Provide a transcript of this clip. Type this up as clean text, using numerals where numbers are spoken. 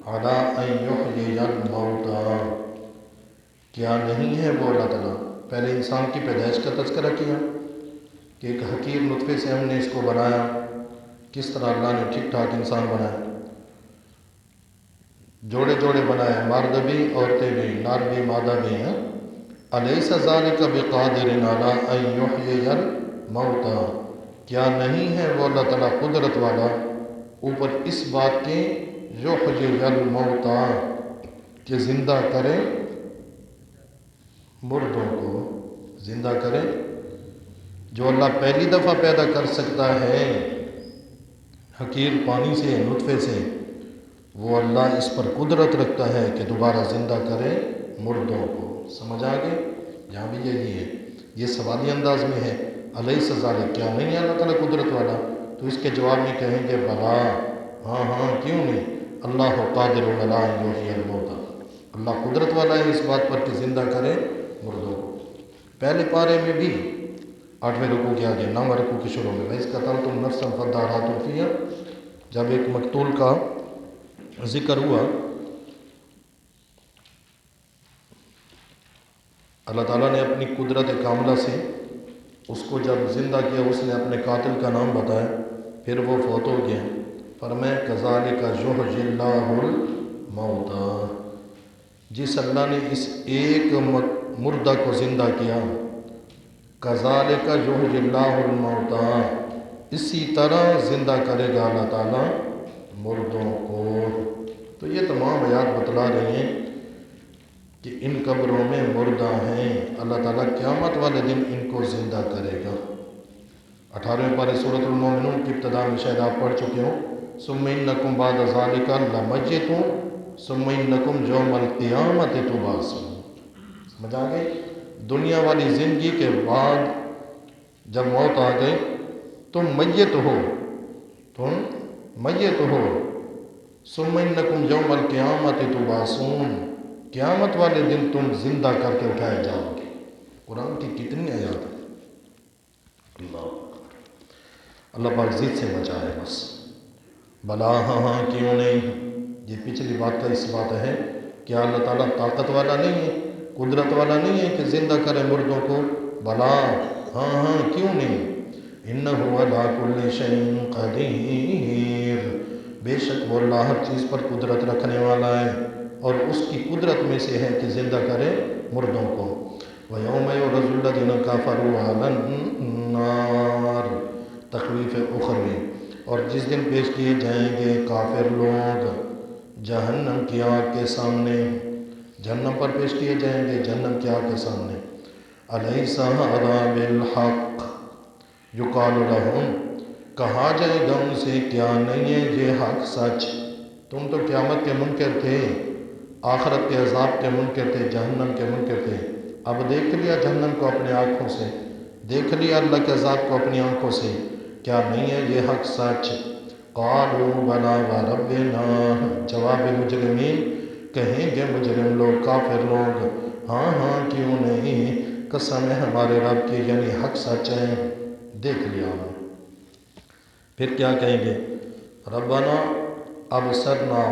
علی ان یحیی الموتی، کیا نہیں ہے وہ اللہ تعالیٰ، پہلے انسان کی پیدائش کا تذکرہ کیا کہ ایک حقیر نطفے سے ہم نے اس کو بنایا، کس طرح اللہ نے ٹھیک ٹھاک انسان بنایا، جوڑے جوڑے بنائے، مرد بھی عورتیں بھی، نر بھی مادہ بھی ہیں۔ الیس ذالک بقادر علی ان یحیی الموتی، کیا نہیں ہے وہ اللہ تعالیٰ قدرت والا اوپر اس بات کے یحیی الموتی کہ زندہ کرے مردوں کو، زندہ کرے۔ جو اللہ پہلی دفعہ پیدا کر سکتا ہے حقیر پانی سے، نطفے سے، وہ اللہ اس پر قدرت رکھتا ہے کہ دوبارہ زندہ کرے مردوں کو۔ سمجھ آگے؟ یہاں بھی یہی ہے، یہ سوالی انداز میں ہے، الیس ذالک، کیا نہیں ہے اللہ تعالیٰ قدرت والا؟ تو اس کے جواب میں کہیں گے بلا، ہاں ہاں، کیوں نہیں، اللہ قادر علی ان یحیی الموتی، اللہ قدرت والا ہے اس بات پر کہ زندہ کرے مردوں کو۔ پہلے پارے میں بھی 8ویں رکوع کے آگے 9ویں رکوع کے شروع میں وَإِذْ قَتَلْتُمْ نَفْسًا فَادَّارَأْتُمْ فِيهَا، جب ایک مقتول کا ذکر ہوا، اللہ تعالیٰ نے اپنی قدرت کاملہ سے اس کو جب زندہ کیا، اس نے اپنے قاتل کا نام بتایا، پھر وہ فوت ہو گیا، فرمایا کَذَلِكَ يُحْيِي اللَّهُ الْمَوْتَىٰ، جس اللہ نے اس ایک مردہ کو زندہ کیا، کَذَلِكَ يُحْيِي اللَّهُ الْمَوْتَىٰ، اسی طرح زندہ کرے گا اللہ تعالیٰ مردوں کو۔ تو یہ تمام آیات بتلا رہی ہیں کہ ان قبروں میں مردہ ہیں، اللہ تعالیٰ قیامت والے دن ان کو زندہ کرے گا۔ 18ویں پارے سورۃ المومنون کی ابتدا میں شاید آپ پڑھ چکے ہوں، ثم انکم بعد ذالک لمیتون ثم انکم یوم القیامت تبعثون۔ سمجھ آ گئی؟ دنیا والی زندگی کے بعد جب موت آ گئی، تم میت ہو، تم میت ہو، ثم انکم یوم القیامت تبعثون، قیامت والے دن تم زندہ کر کے اٹھائے جاؤ گے۔ قرآن کی کتنی آیات ہیں، اللہ پاک ضد سے بچائے بس۔ بلا، ہاں ہاں، کیوں نہیں، یہ پچھلی بات کا اس بات ہے، کیا اللہ تعالیٰ طاقت والا نہیں ہے، قدرت والا نہیں ہے کہ زندہ کرے مردوں کو؟ بلا، ہاں ہاں، کیوں نہیں، انہ علی کل شیء قدیر، بے شک وہ اللہ ہر چیز پر قدرت رکھنے والا ہے، اور اس کی قدرت میں سے ہے کہ زندہ کرے مردوں کو۔ وَيَوْمَ يُعْرَضُ الَّذِينَ كَفَرُوا عَلَى النَّارِ، تخویف اخروی، اور جس دن پیش کیے جائیں گے کافر لوگ جہنم کی آگ کے سامنے، جہنم پر پیش کیے جائیں گے جہنم کی آگ کے سامنے۔ أَلَيْسَ هَذَا بِالْحَقِّ يُقَالُ لَهُمْ، کہا جائے گا ان سے کیا نہیں ہے یہ حق سچ، تم تو قیامت کے منکر تھے، آخرت کے عذاب کے منکر تھے، جہنم کے منکر تھے، اب دیکھ لیا جہنم کو اپنے آنکھوں سے، دیکھ لیا اللہ کے عذاب کو اپنی آنکھوں سے، کیا نہیں ہے یہ حق سچ؟ قالوا بلا وربنا، جواب مجرمین کہیں گے مجرم لوگ، کافر لوگ، ہاں ہاں، کیوں نہیں، قسم ہے ہمارے رب کی، یعنی حق سچ ہے، دیکھ لیا ہم۔ پھر کیا کہیں گے؟ ربنا ابصرنا